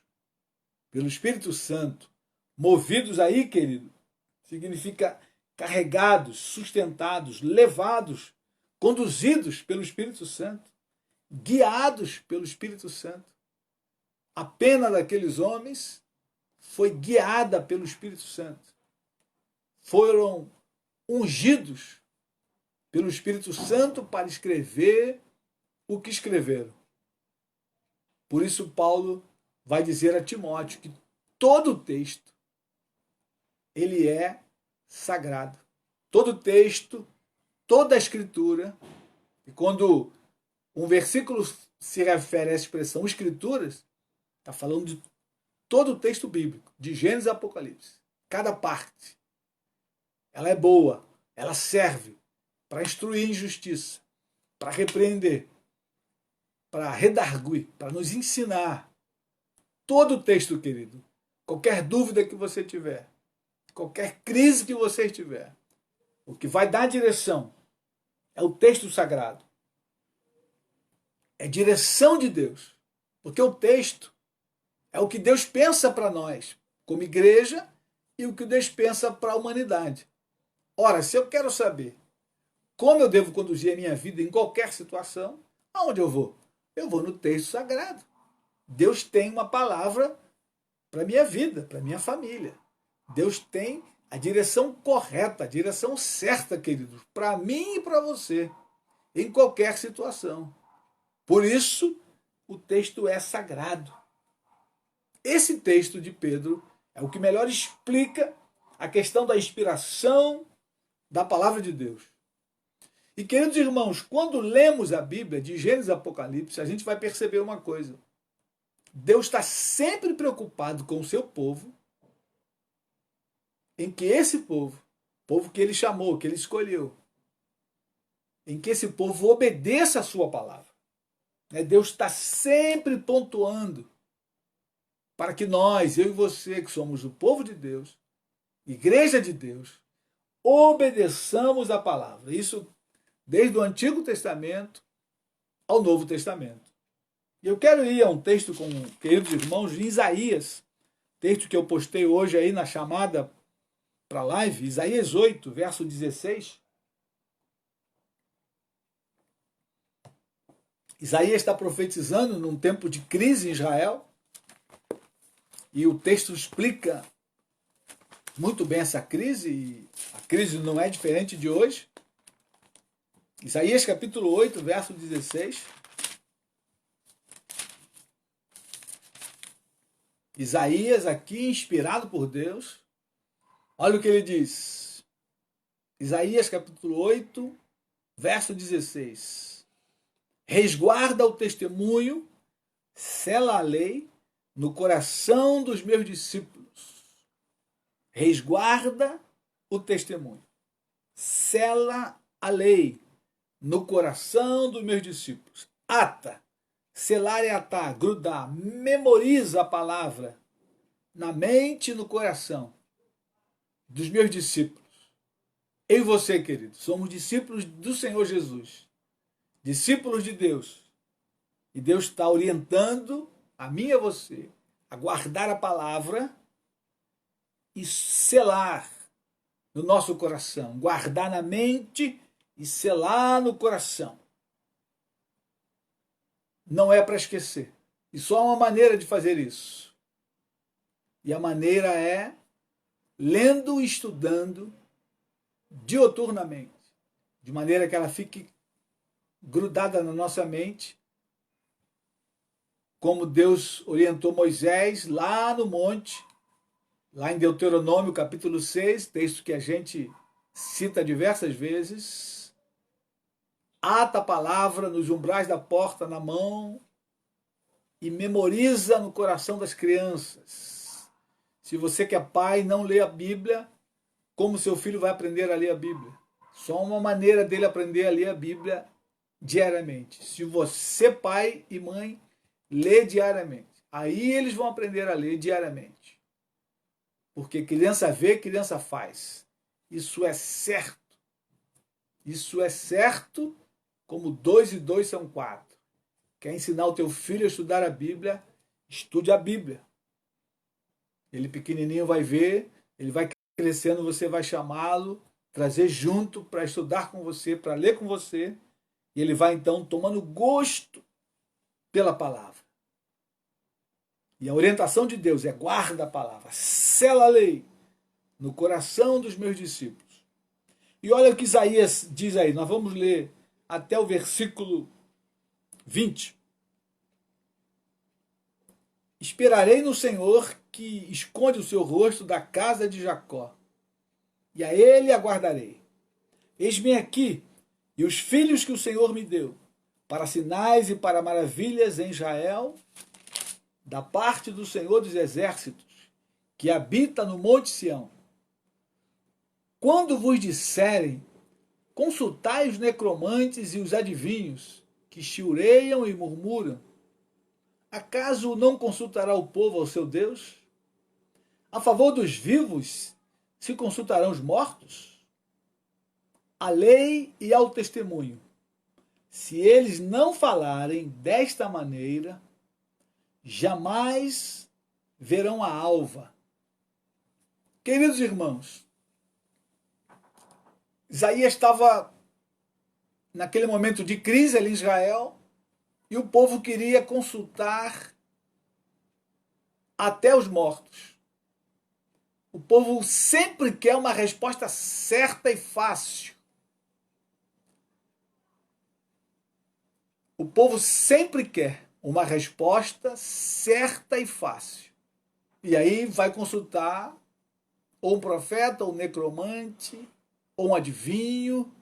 pelo Espírito Santo. Movidos aí, querido, significa carregados, sustentados, levados, conduzidos pelo Espírito Santo, guiados pelo Espírito Santo. A pena daqueles homens foi guiada pelo Espírito Santo. Foram ungidos pelo Espírito Santo para escrever o que escreveram. Por isso Paulo vai dizer a Timóteo que todo o texto ele é sagrado. Todo texto, toda a escritura, e quando um versículo se refere à expressão escrituras, está falando de todo o texto bíblico, de Gênesis a Apocalipse. Cada parte. Ela é boa, ela serve para instruir em justiça, para repreender, para redarguir, para nos ensinar. Todo o texto, querido, qualquer dúvida que você tiver, qualquer crise que você tiver, o que vai dar direção é o texto sagrado. É direção de Deus. Porque o texto é o que Deus pensa para nós, como igreja, e o que Deus pensa para a humanidade. Ora, se eu quero saber como eu devo conduzir a minha vida em qualquer situação, aonde eu vou? Eu vou no texto sagrado. Deus tem uma palavra para a minha vida, para a minha família. Deus tem a direção correta, a direção certa, queridos, para mim e para você, em qualquer situação. Por isso, o texto é sagrado. Esse texto de Pedro é o que melhor explica a questão da inspiração da palavra de Deus. E, queridos irmãos, quando lemos a Bíblia, de Gênesis a Apocalipse, a gente vai perceber uma coisa. Deus está sempre preocupado com o seu povo, em que esse povo que ele chamou, que ele escolheu, em que esse povo obedeça a sua palavra. Deus está sempre pontuando para que nós, eu e você, que somos o povo de Deus, igreja de Deus, obedeçamos a palavra. Isso desde o Antigo Testamento ao Novo Testamento. E eu quero ir a um texto com queridos irmãos de Isaías, texto que eu postei hoje aí na chamada para a live, Isaías 8, verso 16. Isaías está profetizando num tempo de crise em Israel, e o texto explica muito bem essa crise, e a crise não é diferente de hoje. Isaías capítulo 8, verso 16. Isaías aqui, inspirado por Deus, olha o que ele diz. Isaías capítulo 8, verso 16. Resguarda o testemunho, sela a lei no coração dos meus discípulos. Resguarda o testemunho, sela a lei no coração dos meus discípulos. Ata, selar é atar, grudar, memoriza a palavra na mente e no coração dos meus discípulos. Eu e você, querido, somos discípulos do Senhor Jesus, discípulos de Deus. E Deus está orientando a mim e a você a guardar a palavra e selar no nosso coração, guardar na mente e selar no coração. Não é para esquecer. E só há uma maneira de fazer isso. E a maneira é lendo e estudando dioturnamente, de maneira que ela fique grudada na nossa mente, como Deus orientou Moisés lá no monte, lá em Deuteronômio capítulo 6, texto que a gente cita diversas vezes. Ata a palavra nos umbrais da porta na mão e memoriza no coração das crianças. Se você que é pai não lê a Bíblia, como seu filho vai aprender a ler a Bíblia? Só uma maneira dele aprender a ler a Bíblia diariamente. Se você, pai e mãe, lê diariamente, aí eles vão aprender a ler diariamente. Porque criança vê, criança faz. Isso é certo. Isso é certo, como 2 e 2 são 4. Quer ensinar o teu filho a estudar a Bíblia? Estude a Bíblia. Ele pequenininho vai ver, ele vai crescendo, você vai chamá-lo, trazer junto para estudar com você, para ler com você, e ele vai então tomando gosto pela palavra. E a orientação de Deus é guarda a palavra, sela a lei no coração dos meus discípulos. E olha o que Isaías diz aí, nós vamos ler até o versículo 20. Esperarei no Senhor que esconde o seu rosto da casa de Jacó, e a ele aguardarei. Eis-me aqui, e os filhos que o Senhor me deu, para sinais e para maravilhas em Israel, da parte do Senhor dos Exércitos, que habita no monte Sião. Quando vos disserem, consultai os necromantes e os adivinhos, que chiureiam e murmuram, acaso não consultará o povo ao seu Deus? A favor dos vivos se consultarão os mortos? A lei e ao testemunho. Se eles não falarem desta maneira, jamais verão a alva. Queridos irmãos, Isaías estava naquele momento de crise ali em Israel, e o povo queria consultar até os mortos. O povo sempre quer uma resposta certa e fácil. O povo sempre quer uma resposta certa e fácil. E aí vai consultar ou um profeta, ou um necromante, ou um adivinho,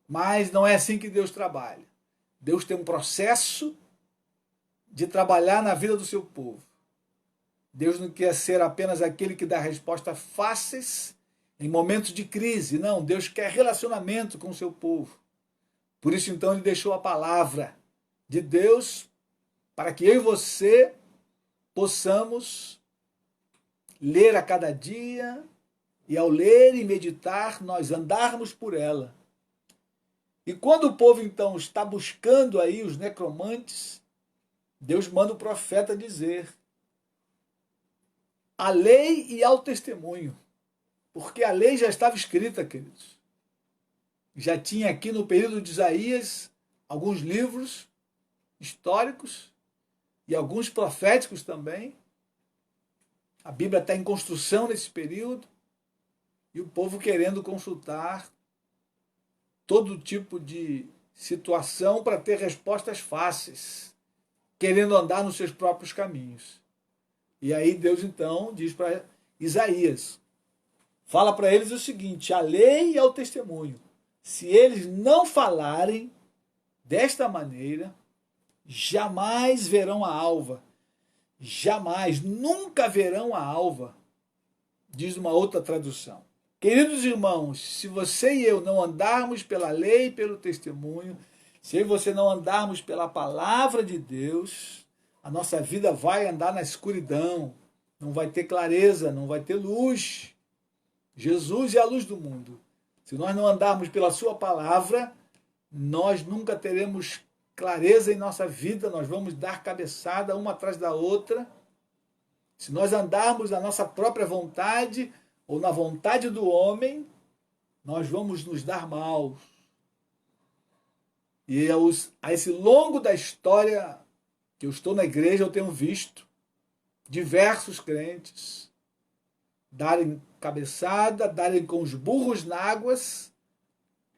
Mas não é assim que Deus trabalha. Deus tem um processo de trabalhar na vida do seu povo. Deus não quer ser apenas aquele que dá respostas fáceis em momentos de crise. Não, Deus quer relacionamento com o seu povo. Por isso, então, ele deixou a palavra de Deus para que eu e você possamos ler a cada dia e, ao ler e meditar, nós andarmos por ela. E quando o povo, então, está buscando aí os necromantes, Deus manda o profeta dizer: à lei e ao testemunho. Porque a lei já estava escrita, queridos. Já tinha aqui no período de Isaías alguns livros históricos e alguns proféticos também. A Bíblia está em construção nesse período e o povo querendo consultar todo tipo de situação para ter respostas fáceis, querendo andar nos seus próprios caminhos. E aí Deus então diz para Isaías, fala para eles o seguinte: a lei e ao testemunho. Se eles não falarem desta maneira, jamais verão a alva. Jamais, nunca verão a alva, diz uma outra tradução. Queridos irmãos, se você e eu não andarmos pela lei e pelo testemunho, se eu e você não andarmos pela palavra de Deus, a nossa vida vai andar na escuridão, não vai ter clareza, não vai ter luz. Jesus é a luz do mundo. Se nós não andarmos pela sua palavra, nós nunca teremos clareza em nossa vida, nós vamos dar cabeçada uma atrás da outra. Se nós andarmos na nossa própria vontade ou na vontade do homem, nós vamos nos dar mal. E a esse longo da história que eu estou na igreja, eu tenho visto diversos crentes darem cabeçada, darem com os burros na águas,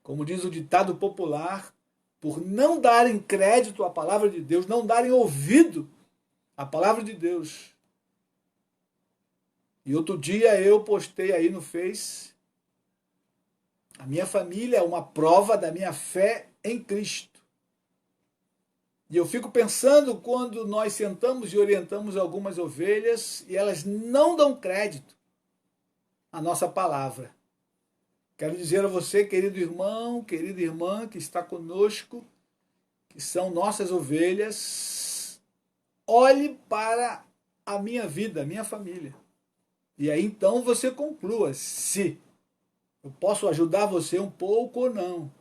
como diz o ditado popular, por não darem crédito à palavra de Deus, não darem ouvido à palavra de Deus. E outro dia eu postei aí no Face: a minha família é uma prova da minha fé em Cristo. E eu fico pensando quando nós sentamos e orientamos algumas ovelhas e elas não dão crédito à nossa palavra. Quero dizer a você, querido irmão, querida irmã que está conosco, que são nossas ovelhas, olhe para a minha vida, a minha família. E aí então você conclua se eu posso ajudar você um pouco ou não.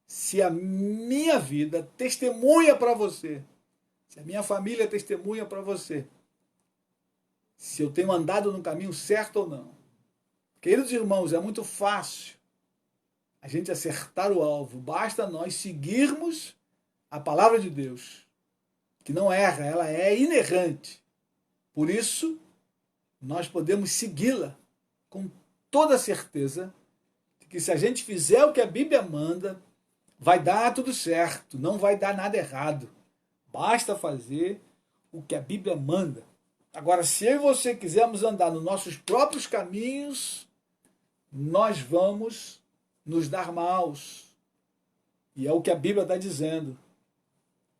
Se a minha vida testemunha para você, se a minha família testemunha para você, se eu tenho andado no caminho certo ou não. Queridos irmãos, é muito fácil a gente acertar o alvo. Basta nós seguirmos a palavra de Deus, que não erra, ela é inerrante. Por isso, nós podemos segui-la com toda certeza de que se a gente fizer o que a Bíblia manda, vai dar tudo certo, não vai dar nada errado. Basta fazer o que a Bíblia manda. Agora, se eu e você quisermos andar nos nossos próprios caminhos, nós vamos nos dar maus. E é o que a Bíblia está dizendo.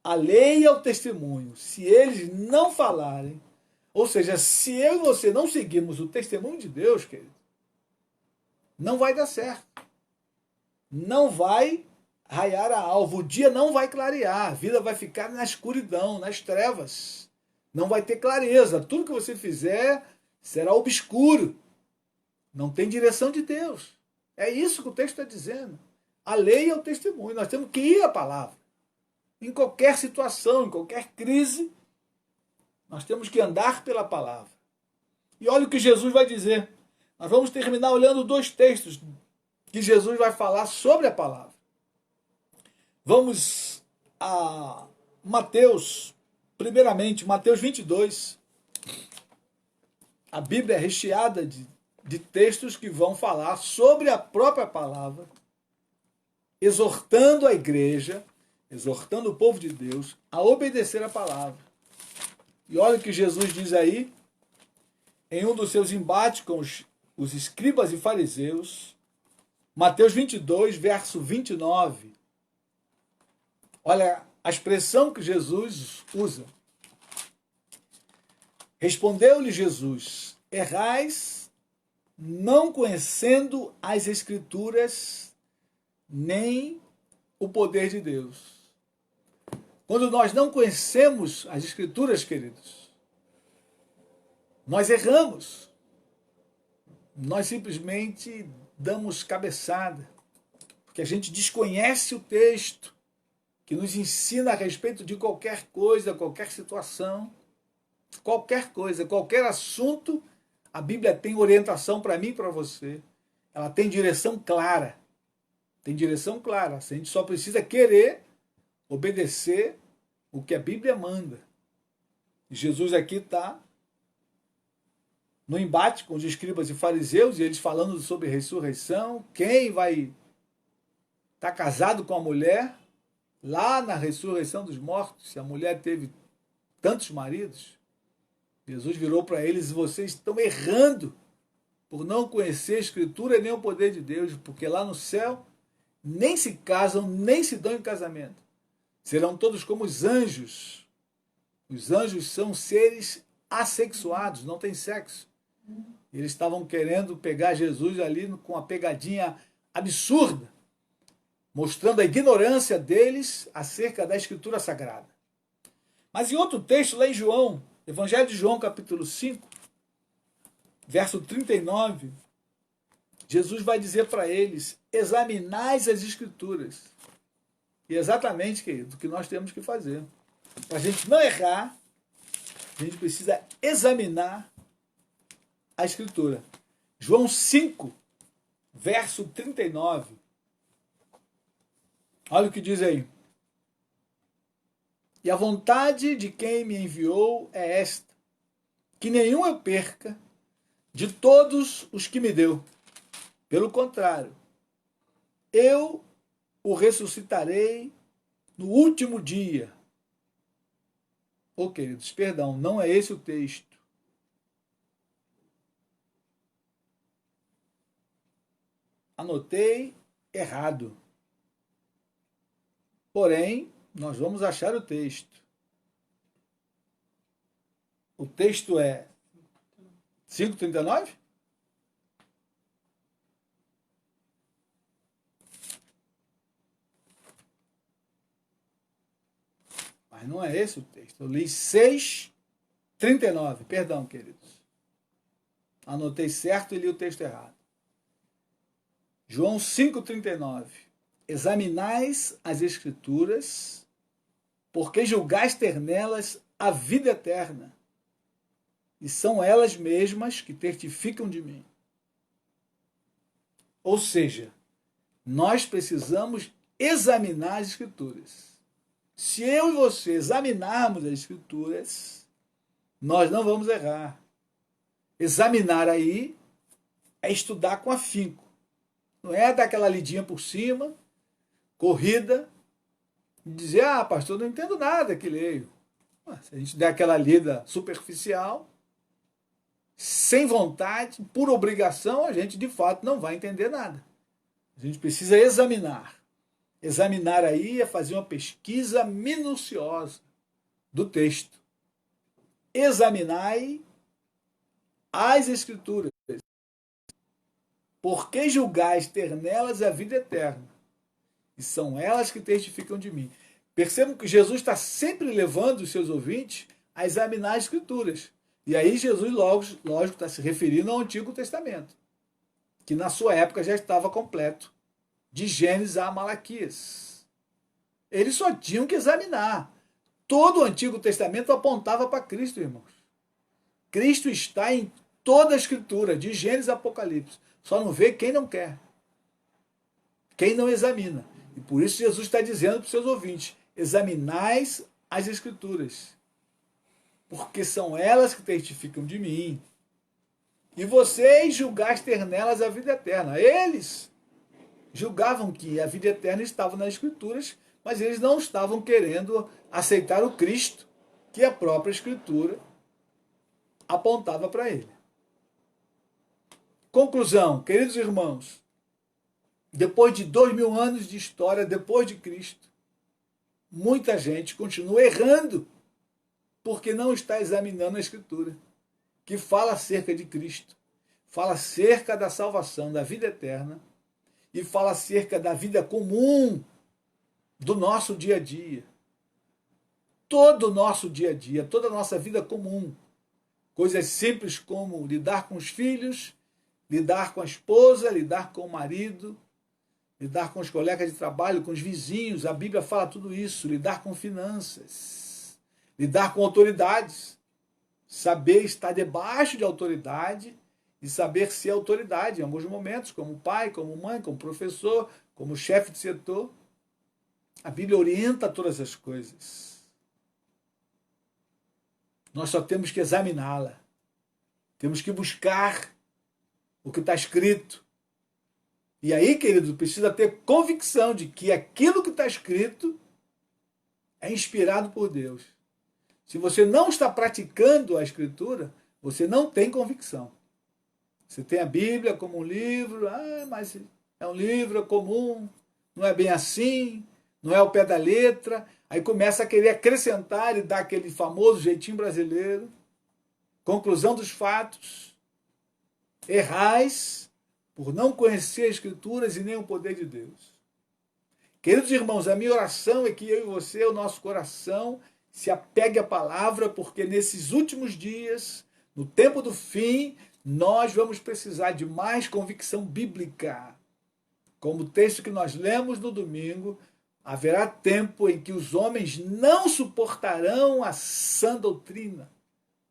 A lei é o testemunho. Se eles não falarem, ou seja, se eu e você não seguirmos o testemunho de Deus, querido, não vai dar certo. Não vai raiar a alva. O dia não vai clarear. A vida vai ficar na escuridão, nas trevas. Não vai ter clareza. Tudo que você fizer será obscuro. Não tem direção de Deus. É isso que o texto está dizendo. A lei é o testemunho. Nós temos que ir à palavra. Em qualquer situação, em qualquer crise, nós temos que andar pela palavra. E olha o que Jesus vai dizer. Nós vamos terminar olhando 2 textos que Jesus vai falar sobre a palavra. Vamos a Mateus, primeiramente, Mateus 22. A Bíblia é recheada de textos que vão falar sobre a própria palavra, exortando a igreja, exortando o povo de Deus a obedecer a palavra. E olha o que Jesus diz aí, em um dos seus embates com os escribas e fariseus, Mateus 22, verso 29. Olha a expressão que Jesus usa. Respondeu-lhe Jesus: errais, não conhecendo as Escrituras, nem o poder de Deus. Quando nós não conhecemos as Escrituras, queridos, nós erramos. Nós simplesmente damos cabeçada, porque a gente desconhece o texto que nos ensina a respeito de qualquer coisa, qualquer situação, qualquer coisa, qualquer assunto. A Bíblia tem orientação para mim e para você. Ela tem direção clara. Tem direção clara. A gente só precisa querer obedecer o que a Bíblia manda. E Jesus aqui está no embate com os escribas e fariseus, e eles falando sobre ressurreição, quem vai estar casado com a mulher lá na ressurreição dos mortos, se a mulher teve tantos maridos. Jesus virou para eles: vocês estão errando por não conhecer a Escritura nem o poder de Deus, porque lá no céu nem se casam, nem se dão em casamento. Serão todos como os anjos. Os anjos são seres assexuados, não têm sexo. Eles estavam querendo pegar Jesus ali com uma pegadinha absurda, mostrando a ignorância deles acerca da Escritura Sagrada. Mas em outro texto, lá em João, Evangelho de João, capítulo 5, verso 39, Jesus vai dizer para eles: examinais as Escrituras. E exatamente, querido, o que nós temos que fazer. Para a gente não errar, a gente precisa examinar a Escritura. João 5, verso 39. Olha o que diz aí. E a vontade de quem me enviou é esta: que nenhum eu perca de todos os que me deu. Pelo contrário, eu o ressuscitarei no último dia. Queridos, perdão, não é esse o texto. Anotei errado. Porém, nós vamos achar o texto. O texto é 5,39? Mas não é esse o texto. Eu li 6,39. Perdão, queridos. Anotei certo e li o texto errado. João 5,39. Examinais as Escrituras, porque julgais ter nelas a vida eterna, e são elas mesmas que testificam de mim. Ou seja, nós precisamos examinar as Escrituras. Se eu e você examinarmos as Escrituras, nós não vamos errar. Examinar aí é estudar com afinco. Não é dar aquela lidinha por cima, corrida, e dizer: ah, pastor, não entendo nada que leio. Se a gente der aquela lida superficial, sem vontade, por obrigação, a gente de fato não vai entender nada. A gente precisa examinar. Examinar aí é fazer uma pesquisa minuciosa do texto. Examinai as Escrituras, porque julgais ter nelas a vida eterna, e são elas que testificam de mim. Percebam que Jesus está sempre levando os seus ouvintes a examinar as Escrituras. E aí Jesus, lógico, está se referindo ao Antigo Testamento, que na sua época já estava completo, de Gênesis a Malaquias. Eles só tinham que examinar. Todo o Antigo Testamento apontava para Cristo, irmãos. Cristo está em toda a Escritura, de Gênesis a Apocalipse. Só não vê quem não quer, quem não examina. E por isso Jesus está dizendo para os seus ouvintes: examinais as Escrituras, porque são elas que testificam de mim. E vocês julgais ter nelas a vida eterna. Eles julgavam que a vida eterna estava nas Escrituras, mas eles não estavam querendo aceitar o Cristo que a própria Escritura apontava para ele. Conclusão, queridos irmãos, depois de 2000 anos de história, depois de Cristo, muita gente continua errando porque não está examinando a Escritura, que fala acerca de Cristo, fala acerca da salvação, da vida eterna, e fala acerca da vida comum do nosso dia a dia. Todo o nosso dia a dia, toda a nossa vida comum. Coisas simples como lidar com os filhos, lidar com a esposa, lidar com o marido, lidar com os colegas de trabalho, com os vizinhos. A Bíblia fala tudo isso. Lidar com finanças, lidar com autoridades, saber estar debaixo de autoridade e saber ser autoridade em alguns momentos, como pai, como mãe, como professor, como chefe de setor. A Bíblia orienta todas as coisas. Nós só temos que examiná-la. Temos que buscar o que está escrito. E aí, querido, precisa ter convicção de que aquilo que está escrito é inspirado por Deus. Se você não está praticando a Escritura, você não tem convicção. Você tem a Bíblia como um livro, mas é um livro comum, não é bem assim, não é ao pé da letra. Aí começa a querer acrescentar e dar aquele famoso jeitinho brasileiro. Conclusão dos fatos. Errais por não conhecer as Escrituras e nem o poder de Deus. Queridos irmãos, a minha oração é que eu e você, o nosso coração, se apegue à palavra, porque nesses últimos dias, no tempo do fim, nós vamos precisar de mais convicção bíblica. Como o texto que nós lemos no domingo, haverá tempo em que os homens não suportarão a sã doutrina.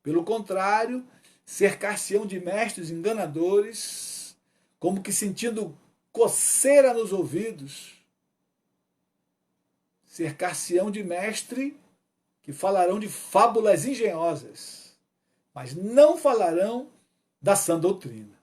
Pelo contrário, cercar-se-ão de mestres enganadores, como que sentindo coceira nos ouvidos. Cercar-se-ão de mestre que falarão de fábulas engenhosas, mas não falarão da sã doutrina.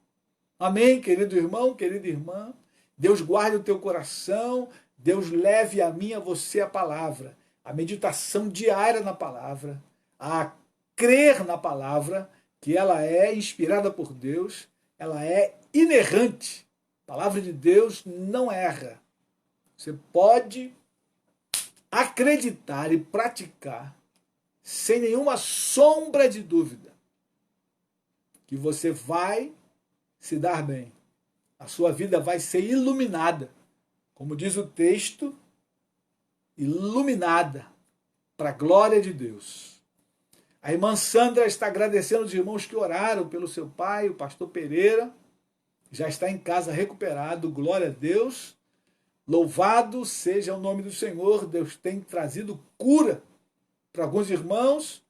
Amém, querido irmão, querida irmã? Deus guarde o teu coração, Deus leve a mim, a você a palavra, a meditação diária na palavra, a crer na palavra, que ela é inspirada por Deus, ela é inerrante. A palavra de Deus não erra. Você pode acreditar e praticar sem nenhuma sombra de dúvida que você vai se dar bem. A sua vida vai ser iluminada. Como diz o texto, iluminada para a glória de Deus. A irmã Sandra está agradecendo os irmãos que oraram pelo seu pai, o pastor Pereira. Já está em casa recuperado, glória a Deus. Louvado seja o nome do Senhor. Deus tem trazido cura para alguns irmãos.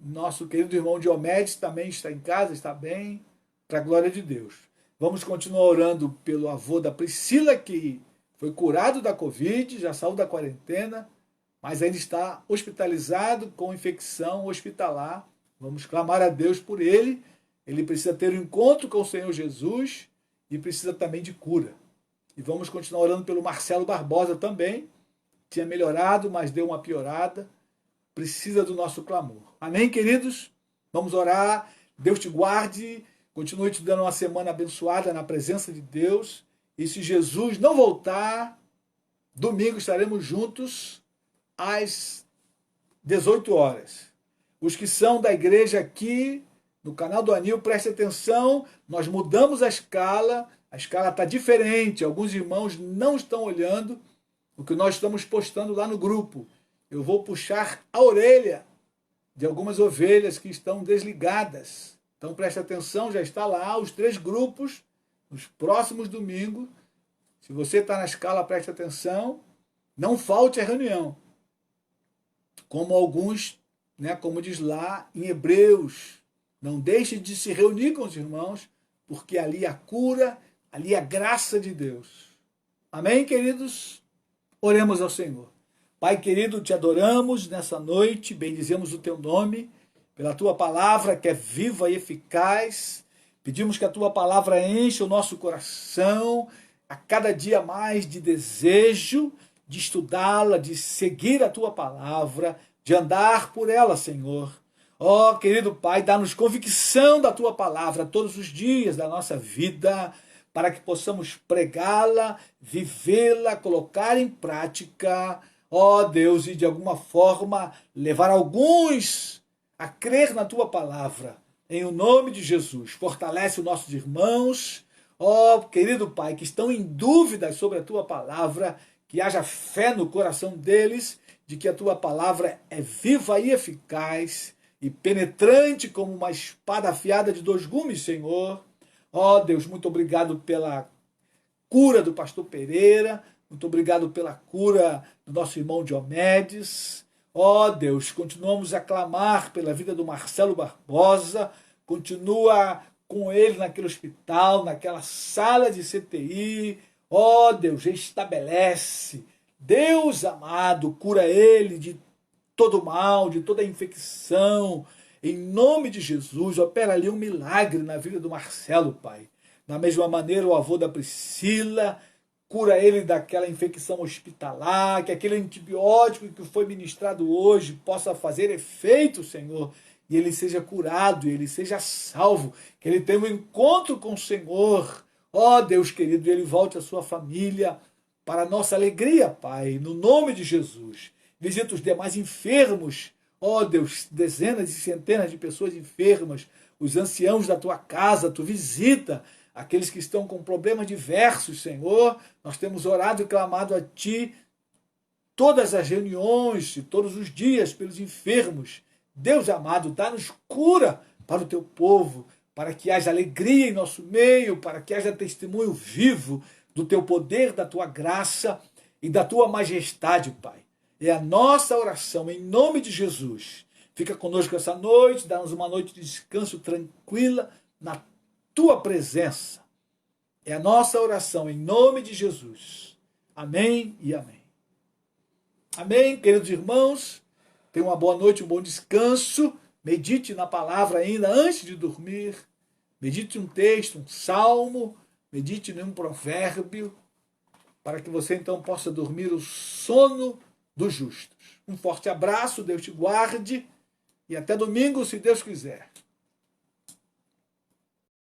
Nosso querido irmão Diomedes também está em casa, está bem, para a glória de Deus. Vamos continuar orando pelo avô da Priscila, que foi curado da Covid, já saiu da quarentena, mas ainda está hospitalizado com infecção hospitalar. Vamos clamar a Deus por ele. Ele precisa ter um encontro com o Senhor Jesus e precisa também de cura. E vamos continuar orando pelo Marcelo Barbosa também. Tinha melhorado, mas deu uma piorada. Precisa do nosso clamor. Amém, queridos? Vamos orar. Deus te guarde. Continue te dando uma semana abençoada na presença de Deus. E se Jesus não voltar, domingo estaremos juntos às 18 horas. Os que são da igreja aqui, no canal do Anil, preste atenção, nós mudamos a escala está diferente, alguns irmãos não estão olhando o que nós estamos postando lá no grupo. Eu vou puxar a orelha de algumas ovelhas que estão desligadas. Então preste atenção, já está lá os 3 grupos, nos próximos domingos. Se você está na escala, preste atenção, não falte a reunião. Como alguns, como diz lá em Hebreus, não deixe de se reunir com os irmãos, porque ali a cura, ali a graça de Deus. Amém, queridos? Oremos ao Senhor. Pai querido, te adoramos nessa noite, bendizemos o teu nome, pela tua palavra que é viva e eficaz. Pedimos que a tua palavra encha o nosso coração a cada dia mais de desejo de estudá-la, de seguir a tua palavra, de andar por ela, Senhor. Ó, querido Pai, dá-nos convicção da tua palavra todos os dias da nossa vida, para que possamos pregá-la, vivê-la, colocar em prática, ó Deus, e de alguma forma levar alguns a crer na tua palavra. Em o nome de Jesus, fortalece os nossos irmãos, ó querido Pai, que estão em dúvidas sobre a tua palavra, que haja fé no coração deles, de que a tua palavra é viva e eficaz e penetrante como uma espada afiada de 2 gumes, Senhor. Ó Deus, muito obrigado pela cura do pastor Pereira, muito obrigado pela cura do nosso irmão Diomedes. Ó Deus, continuamos a clamar pela vida do Marcelo Barbosa, continua com ele naquele hospital, naquela sala de CTI. Ó Deus, restabelece. Deus amado, cura ele de todo mal, de toda infecção. Em nome de Jesus, opera ali um milagre na vida do Marcelo, Pai. Da mesma maneira, o avô da Priscila, cura ele daquela infecção hospitalar, que aquele antibiótico que foi ministrado hoje possa fazer efeito, Senhor, e ele seja curado, e ele seja salvo, que ele tenha um encontro com o Senhor. Ó Deus querido, e ele volte à sua família, para a nossa alegria, Pai, no nome de Jesus. Visita os demais enfermos, ó Deus, dezenas e centenas de pessoas enfermas, os anciãos da tua casa, tu visita aqueles que estão com problemas diversos, Senhor. Nós temos orado e clamado a ti todas as reuniões e todos os dias pelos enfermos. Deus amado, dá-nos cura para o teu povo, para que haja alegria em nosso meio, para que haja testemunho vivo do teu poder, da tua graça e da tua majestade, Pai. É a nossa oração em nome de Jesus. Fica conosco essa noite, dá-nos uma noite de descanso tranquila na tua presença. É a nossa oração em nome de Jesus. Amém e amém. Amém, queridos irmãos. Tenha uma boa noite, um bom descanso. Medite na palavra ainda antes de dormir. Medite um texto, um salmo. Medite em um provérbio, para que você então possa dormir o sono dos justos. Um forte abraço, Deus te guarde, e até domingo, se Deus quiser.